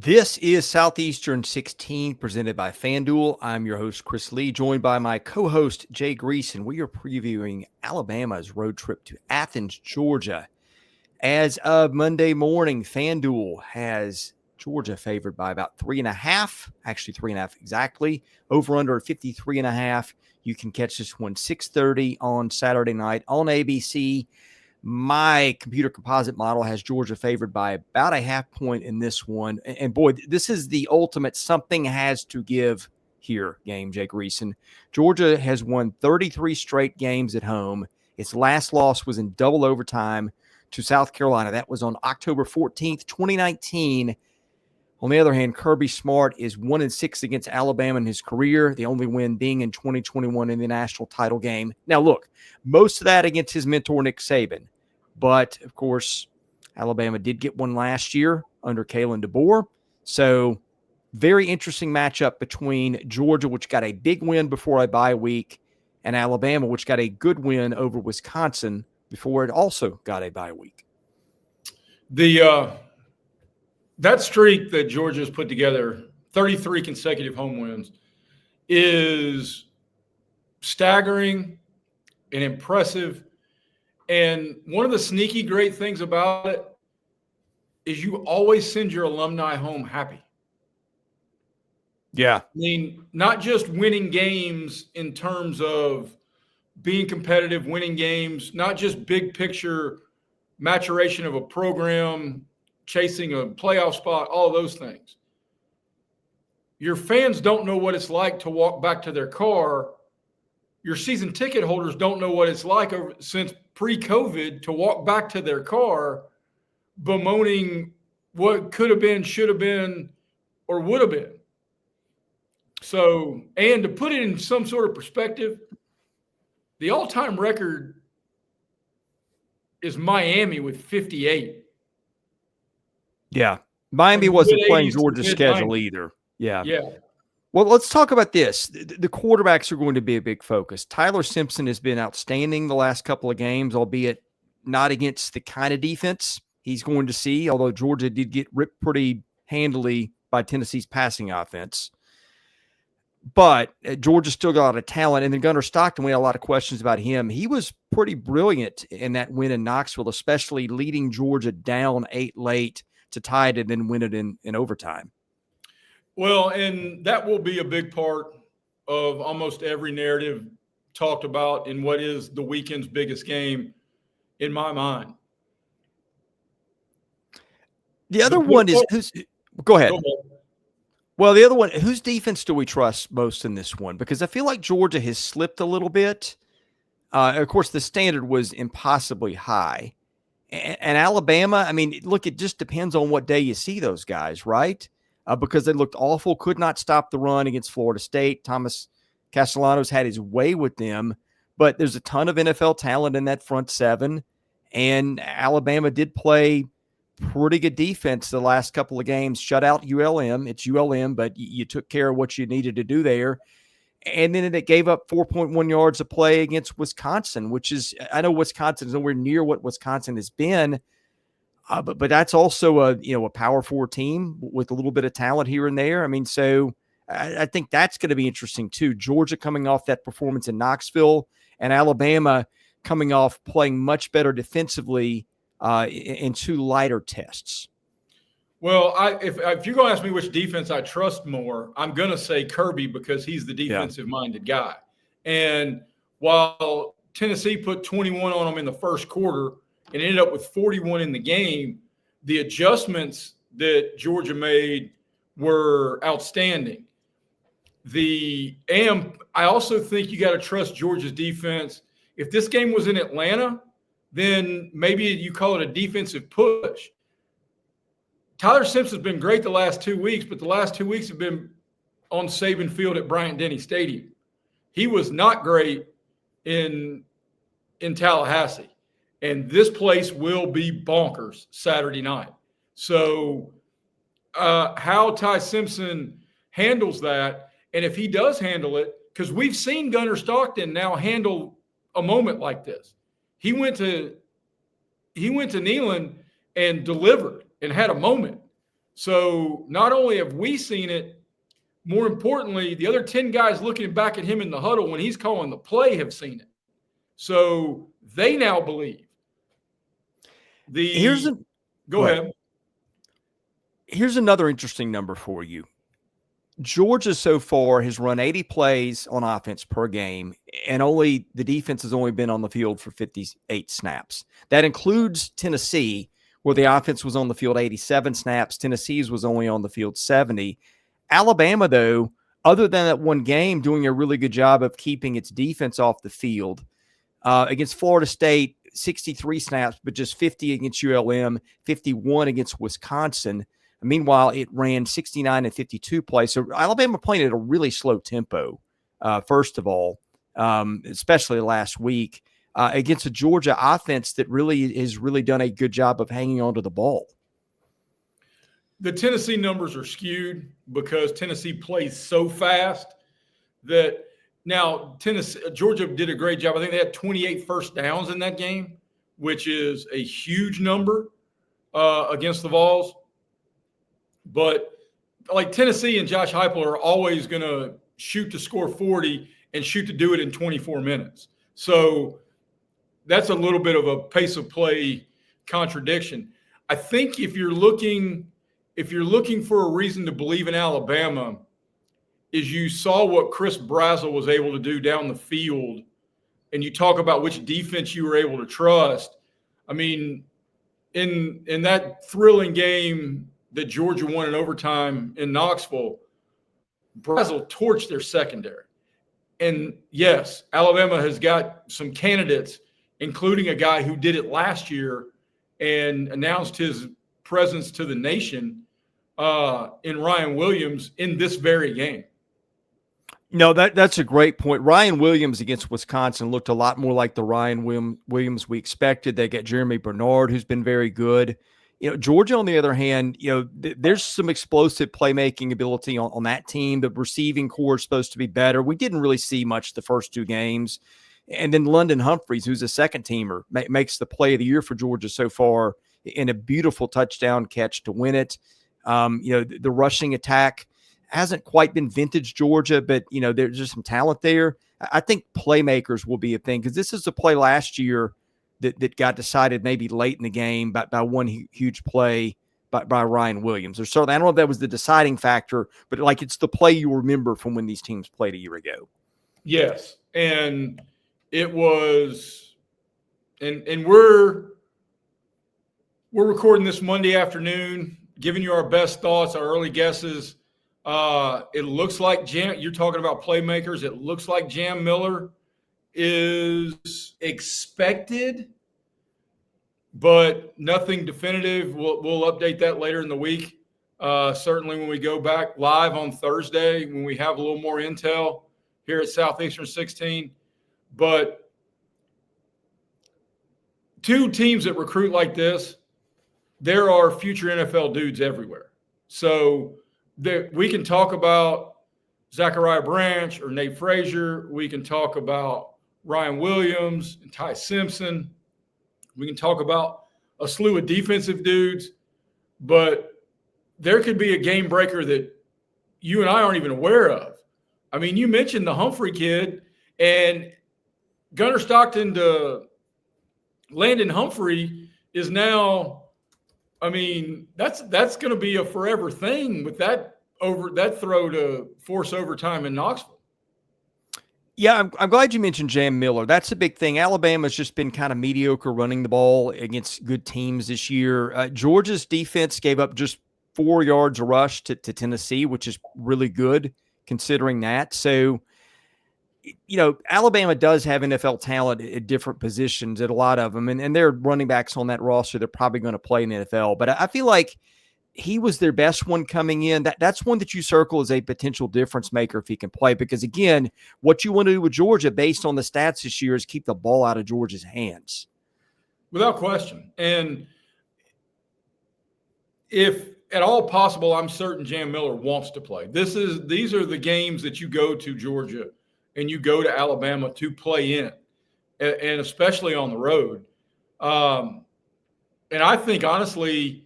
This is Southeastern 16 presented by FanDuel. I'm your host, Chris Lee, joined by my co-host, Jay Greeson. We are previewing Alabama's road trip to Athens, Georgia. As of Monday morning, FanDuel has Georgia favored by about 3.5, actually 3.5 exactly, over under 53.5. You can catch this one 6:30 on Saturday night on ABC. My computer composite model has Georgia favored by about a half point in this one. And boy, this is the ultimate something has to give here game, Jake Greeson. Georgia has won 33 straight games at home. Its last loss was in double overtime to South Carolina. That was on October 14th, 2019. On the other hand, Kirby Smart is 1-6 against Alabama in his career, the only win being in 2021 in the national title game. Now, look, most of that against his mentor, Nick Saban. But, of course, Alabama did get one last year under Kalen DeBoer. So, very interesting matchup between Georgia, which got a big win before a bye week, and Alabama, which got a good win over Wisconsin before it also got a bye week. That streak that Georgia's put together, 33 consecutive home wins, is staggering and impressive. And one of the sneaky great things about it is you always send your alumni home happy. Yeah. I mean, not just winning games in terms of being competitive, winning games, not just big picture maturation of a program, chasing a playoff spot, all those things. Your fans don't know what it's like to walk back to their car. Your season ticket holders don't know what it's like since pre-COVID to walk back to their car bemoaning what could have been, should have been, or would have been. So, and to put it in some sort of perspective, the all-time record is Miami with 58. Yeah. Miami wasn't playing Georgia's schedule either. Yeah. Yeah. Well, let's talk about this. The quarterbacks are going to be a big focus. Ty Simpson has been outstanding the last couple of games, albeit not against the kind of defense he's going to see, although Georgia did get ripped pretty handily by Tennessee's passing offense. But Georgia still got a lot of talent. And then Gunnar Stockton, we had a lot of questions about him. He was pretty brilliant in that win in Knoxville, especially leading Georgia down 8 late to tie it and then win it in overtime. Well, and that will be a big part of almost every narrative talked about in what is the weekend's biggest game in my mind. The other one is go ahead. Well, the other one, whose defense do we trust most in this one? Because I feel like Georgia has slipped a little bit. Of course, the standard was impossibly high. And Alabama, I mean, look, it just depends on what day you see those guys, right? Because they looked awful, could not stop the run against Florida State. Thomas Castellanos had his way with them, but there's a ton of NFL talent in that front seven, and Alabama did play pretty good defense the last couple of games, shut out ULM. It's ULM, but you took care of what you needed to do there. And then it gave up 4.1 yards a play against Wisconsin, which is, I know Wisconsin is nowhere near what Wisconsin has been, but that's also a Power 4 team with a little bit of talent here and there. I mean, so I think that's going to be interesting too. Georgia coming off that performance in Knoxville, and Alabama coming off playing much better defensively in 2 lighter tests. Well, if you're going to ask me which defense I trust more, I'm going to say Kirby because he's the defensive-minded guy. And while Tennessee put 21 on them in the first quarter and ended up with 41 in the game, the adjustments that Georgia made were outstanding. I also think you got to trust Georgia's defense. If this game was in Atlanta, then maybe you call it a defensive push. Tyler Simpson's been great the last 2 weeks, but the last 2 weeks have been on Saban Field at Bryant-Denny Stadium. He was not great in Tallahassee. And this place will be bonkers Saturday night. So how Ty Simpson handles that, and if he does handle it, because we've seen Gunnar Stockton now handle a moment like this. He went to Neyland and delivered and had a moment. So not only have we seen it, more importantly, the other 10 guys looking back at him in the huddle when he's calling the play have seen it. So they now believe. Go ahead. Here's another interesting number for you. Georgia so far has run 80 plays on offense per game, and the defense has only been on the field for 58 snaps. That includes Tennessee, where the offense was on the field 87 snaps. Tennessee's was only on the field 70. Alabama, though, other than that one game, doing a really good job of keeping its defense off the field. Against Florida State, 63 snaps, but just 50 against ULM, 51 against Wisconsin. Meanwhile, it ran 69 and 52 plays. So Alabama playing at a really slow tempo, first of all, especially last week, against a Georgia offense that really has done a good job of hanging on to the ball. The Tennessee numbers are skewed because Tennessee plays so fast that now Georgia did a great job. I think they had 28 first downs in that game, which is a huge number against the Vols. But like Tennessee and Josh Heupel are always going to shoot to score 40 and shoot to do it in 24 minutes. So that's a little bit of a pace of play contradiction. I think if you're looking for a reason to believe in Alabama, is you saw what Chris Brazzell was able to do down the field, and you talk about which defense you were able to trust. I mean, in that thrilling game that Georgia won in overtime in Knoxville, Brazzell torched their secondary. And yes, Alabama has got some candidates, including a guy who did it last year and announced his presence to the nation in Ryan Williams in this very game. No, that's a great point. Ryan Williams against Wisconsin looked a lot more like the Ryan Williams we expected. They got Jeremy Bernard, who's been very good. Georgia, on the other hand, there's some explosive playmaking ability on that team. The receiving core is supposed to be better. We didn't really see much the first two games. And then London Humphreys, who's a second teamer, makes the play of the year for Georgia so far in a beautiful touchdown catch to win it. The rushing attack hasn't quite been vintage Georgia, but, there's just some talent there. I think playmakers will be a thing because this is a play last year that got decided maybe late in the game by one huge play by Ryan Williams. Or certainly, I don't know if that was the deciding factor, but it's the play you remember from when these teams played a year ago. Yes, and it was, and we're recording this Monday afternoon, giving you our best thoughts, our early guesses. It looks like you're talking about playmakers. It looks like Jam Miller is expected, but nothing definitive. We'll update that later in the week. Certainly when we go back live on Thursday, when we have a little more intel here at Southeastern 16. But two teams that recruit like this, there are future NFL dudes everywhere. So we can talk about Zechariah Branch or Nate Frazier. We can talk about Ryan Williams and Ty Simpson. We can talk about a slew of defensive dudes, but there could be a game breaker that you and I aren't even aware of. I mean, you mentioned the Humphrey kid, and Gunnar Stockton to Landon Humphrey is now, I mean, that's going to be a forever thing with that throw to force overtime in Knoxville. Yeah, I'm glad you mentioned Jam Miller. That's a big thing. Alabama's just been kind of mediocre running the ball against good teams this year. Georgia's defense gave up just 4 yards a rush to Tennessee, which is really good considering that. So, Alabama does have NFL talent at different positions at a lot of them, and they're running backs on that roster. They're probably going to play in the NFL. But I feel like he was their best one coming in. That's one that you circle as a potential difference maker if he can play. Because, again, what you want to do with Georgia based on the stats this year is keep the ball out of Georgia's hands. Without question. And if at all possible, I'm certain Jam Miller wants to play. These are the games that you go to Georgia and you go to Alabama to play in, and especially on the road. And I think, honestly,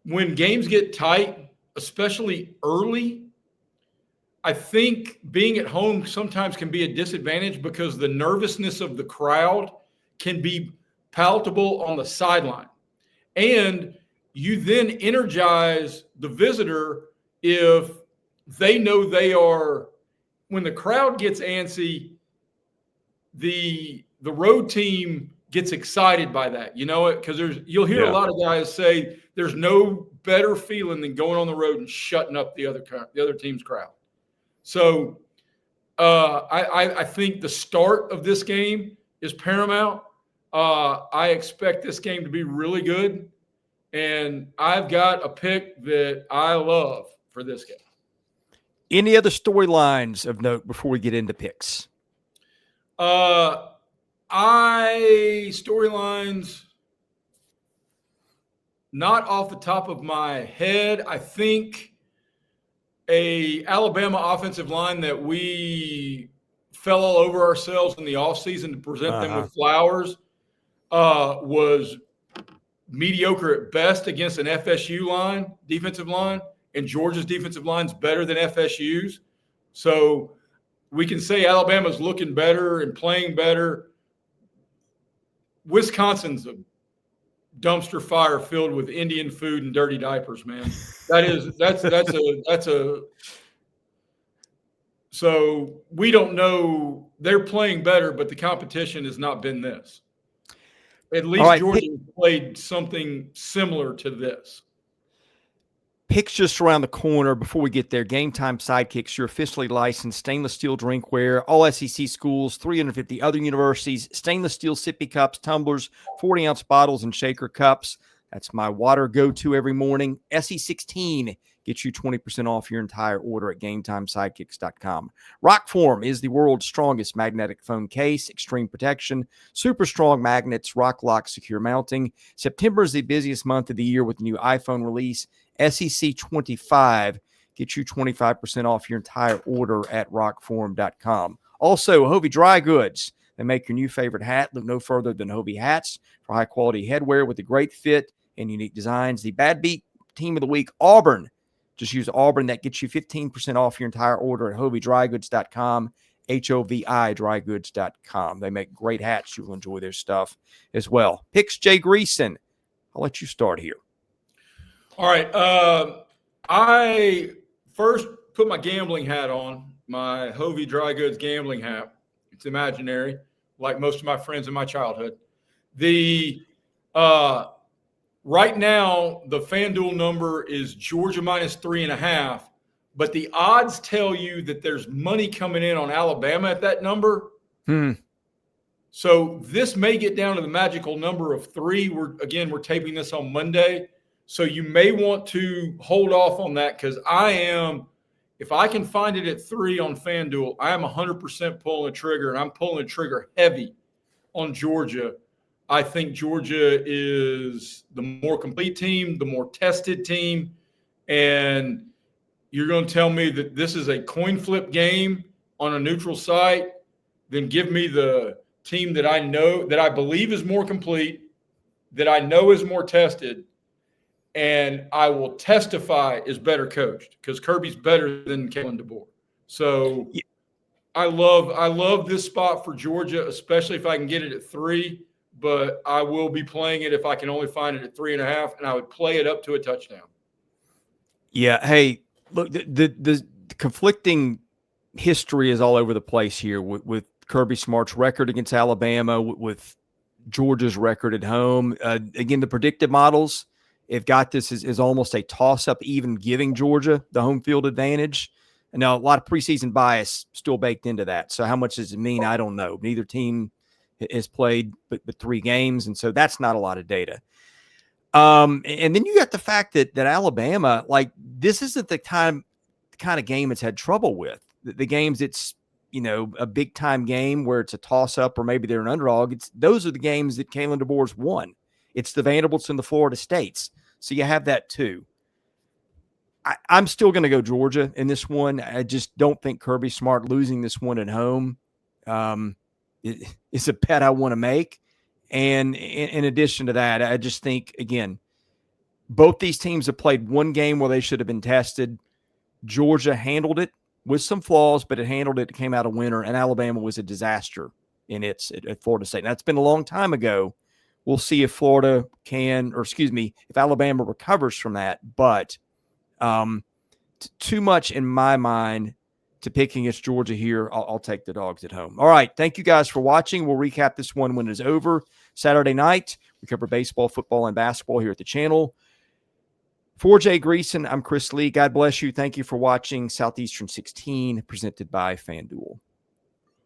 when games get tight, especially early, I think being at home sometimes can be a disadvantage because the nervousness of the crowd can be palatable on the sideline. And you then energize the visitor if they know they are, when the crowd gets antsy, the road team gets excited by that, because you'll hear a lot of guys say there's no better feeling than going on the road and shutting up the other team's crowd. So I think the start of this game is paramount. I expect this game to be really good, and I've got a pick that I love for this game. Any other storylines of note before we get into picks? Storylines, not off the top of my head. I think a Alabama offensive line that we fell all over ourselves in the offseason to present them with flowers was mediocre at best against an FSU defensive line, and Georgia's defensive line's better than FSU's. So we can say Alabama's looking better and playing better. Wisconsin's a dumpster fire filled with Indian food and dirty diapers, man. So we don't know. They're playing better, but the competition has not been this. At least Georgia played something similar to this. Picks just around the corner. Before we get there, Game Time Sidekicks, your officially licensed stainless steel drinkware, all SEC schools, 350 other universities, stainless steel sippy cups, tumblers, 40-ounce bottles, and shaker cups. That's my water go-to every morning. SE16 gets you 20% off your entire order at GameTimeSidekicks.com. Rockform is the world's strongest magnetic phone case, extreme protection, super strong magnets, rock lock secure mounting. September is the busiest month of the year with the new iPhone release. SEC25 gets you 25% off your entire order at rockform.com. Also, Hovey Dry Goods. They make your new favorite hat. Look no further than Hovey Hats for high-quality headwear with a great fit and unique designs. The Bad Beat Team of the Week, Auburn. Just use Auburn. That gets you 15% off your entire order at HoveyDryGoods.com, HOVI drygoods.com. They make great hats. You'll enjoy their stuff as well. Picks, Jay Greeson. I'll let you start here. All right. I first put my gambling hat on, my Hovey Dry Goods gambling hat. It's imaginary, like most of my friends in my childhood. Right now, the FanDuel number is Georgia minus 3.5, but the odds tell you that there's money coming in on Alabama at that number. So this may get down to the magical number of 3. We're taping this on Monday. So you may want to hold off on that because if I can find it at 3 on FanDuel, I am 100% pulling the trigger, and I'm pulling the trigger heavy on Georgia. I think Georgia is the more complete team, the more tested team, and you're going to tell me that this is a coin flip game on a neutral site, then give me the team that I know, that I believe is more complete, that I know is more tested, and I will testify is better coached because Kirby's better than Kalen DeBoer. So I love this spot for Georgia, especially if I can get it at 3. But I will be playing it if I can only find it at 3.5, and I would play it up to a touchdown. Yeah. Hey, look, the conflicting history is all over the place here with Kirby Smart's record against Alabama, with Georgia's record at home. Again, the predictive models have got this is almost a toss-up, even giving Georgia the home field advantage. And now a lot of preseason bias still baked into that. So how much does it mean? I don't know. Neither team has played but 3 games, and so that's not a lot of data. And then you got the fact that Alabama, like, this isn't the kind of game it's had trouble with. The games it's, a big time game where it's a toss up or maybe they're an underdog. Those are the games that Kalen DeBoer's won. It's the Vanderbilts and the Florida States. So you have that too. I'm still going to go Georgia in this one. I just don't think Kirby Smart losing this one at home is a bet I want to make. And in addition to that, I just think, again, Both these teams have played one game where they should have been tested. Georgia handled it with some flaws, but it handled it. It came out a winner, and Alabama was a disaster at Florida State. Now, it's been a long time ago. We'll see if Florida if Alabama recovers from that. But too much in my mind to pick against Georgia here. I'll take the Dogs at home. All right. Thank you guys for watching. We'll recap this one when it is over. Saturday night, we cover baseball, football, and basketball here at the channel. For Jay Greeson, I'm Chris Lee. God bless you. Thank you for watching Southeastern 16, presented by FanDuel.